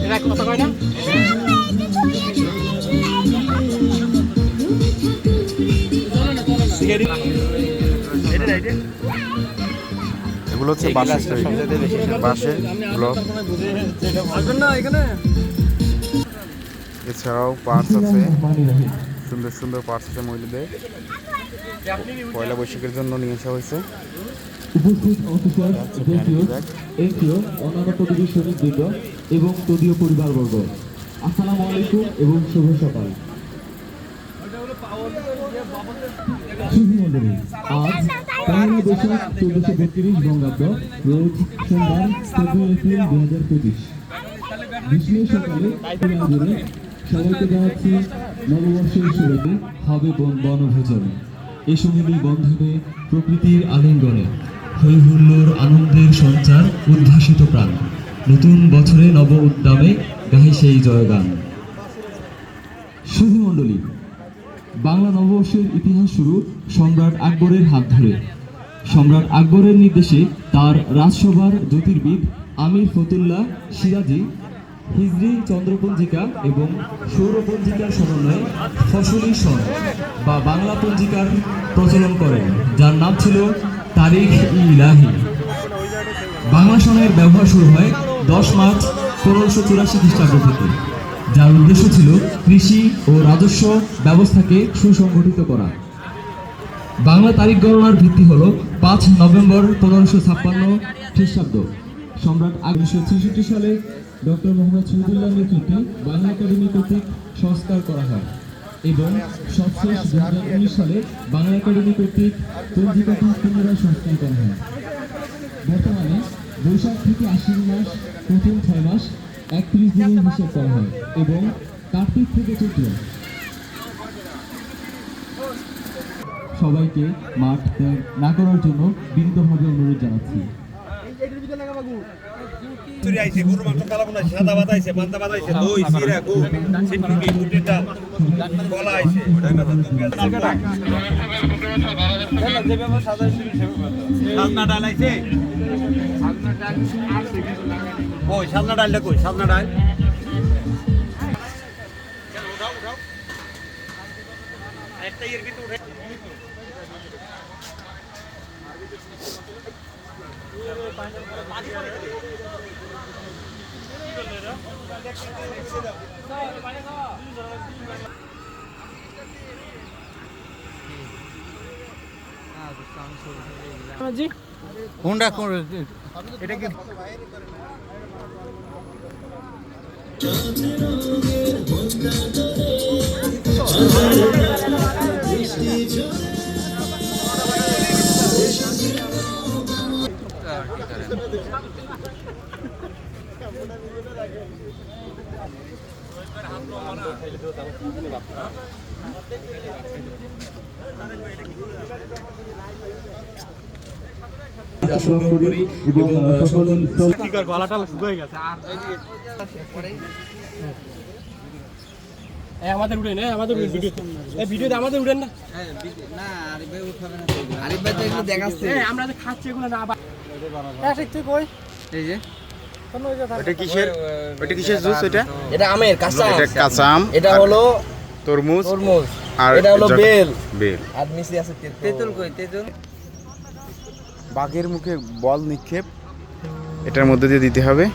এরা কথা কয় না এগুলো হচ্ছে বাঁশের ব্লক। এছাড়াও পার্টস আছে, সুন্দর সুন্দর পার্টস আছে মহিলাদের, পয়লা বৈশাখের জন্য নিয়ে আসা হয়েছে। উপস্থিত অফিসার, এনজিও, অন্যান্য প্রতিটি শ্রমিকবৃন্দ এবং তদীয় পরিবারবর্গ, আসসালামু আলাইকুম এবং শুভ সকাল। সুধীমণ্ডলী, আজ ১৫ বৈশাখ ১৪৩২ বঙ্গাব্দ, রোজ সোমবার ১৪ এপ্রিল ২০২৫। গ্রীষ্মের সকালে আঞ্জনে সবাইকে জানাচ্ছি নববর্ষের শুরুতে হবে বনভোজন। এ সঙ্গী বন্ধনে প্রকৃতির আলিঙ্গনে হৈ হুল্লোড় আনন্দের সঞ্চার, উদ্ভাসিত প্রাণ, নতুন বছরে নব উদ্যমে গাহে সেই জয়গান। সুধীমণ্ডলী, বাংলা নববর্ষের ইতিহাস শুরু সম্রাট আকবরের হাত ধরে। সম্রাট আকবরের নির্দেশে তার রাজসভার জ্যোতির্বিদ আমির ফতুল্লাহ সিরাজি হিজরি চন্দ্রপঞ্জিকা এবং সৌরপঞ্জিকার সমন্বয়ে ফসলি সন বা বাংলা পঞ্জিকার প্রচলন করেন, যার নাম ছিল তারিখ-ই-ইলাহি। বাংলা সনের ব্যবহার শুরু হয় 10 মার্চ 1584 খ্রিস্টাব্দ থেকে, যার উদ্দেশ্য ছিল কৃষি ও রাজস্ব ব্যবস্থাকে সুসংগঠিত করা। বাংলা তারিখ গণনার ভিত্তি হল 5 নভেম্বর 1556 খ্রিস্টাব্দ। সম্রাট 1963 সালে ডক্টর মোহাম্মদ শহীদুল্লাহর নেতৃত্বে বাংলা একাডেমি কর্তৃক সংস্কার করা হয় এবং সবশেষ 2019 সালে বাংলা একাডেমি কর্তৃক পঞ্জিকাটি পুনরায় সংস্কার করা হয়। বর্তমানে বৈশাখ থেকে আশ্বিন মাস প্রথম 6 মাস 31 দিনের হিসাব করা হয় এবং কার্তিক থেকে চৈত্র। সবাইকে মাঠ ত্যাগ না করার জন্য বিনীতভাবে অনুরোধ জানাচ্ছি। সামনা ডালটা কই, সামনা ডাল একটা এর ভিতরে উঠে কোনটা কোন এটা কি গলাটা শুকিয়ে গেছে আমাদের উঠেন, আমাদের ভিডিওতে আমাদের উঠেন না, আমরা যে খাচ্ছি এগুলো না আবার কই এই যে এটা কিসের জুস? এটা আমের কাঁচা, এটা কাঁচা আম, এটা হলো তরমুজ, আর এটা হলো বেল, আর মিষ্টি আছে তেঁতুল। কই তেঁতুল? বাঘের মুখে বল নিক্ষেপ এটার মধ্যে দিয়ে দিতে হবে।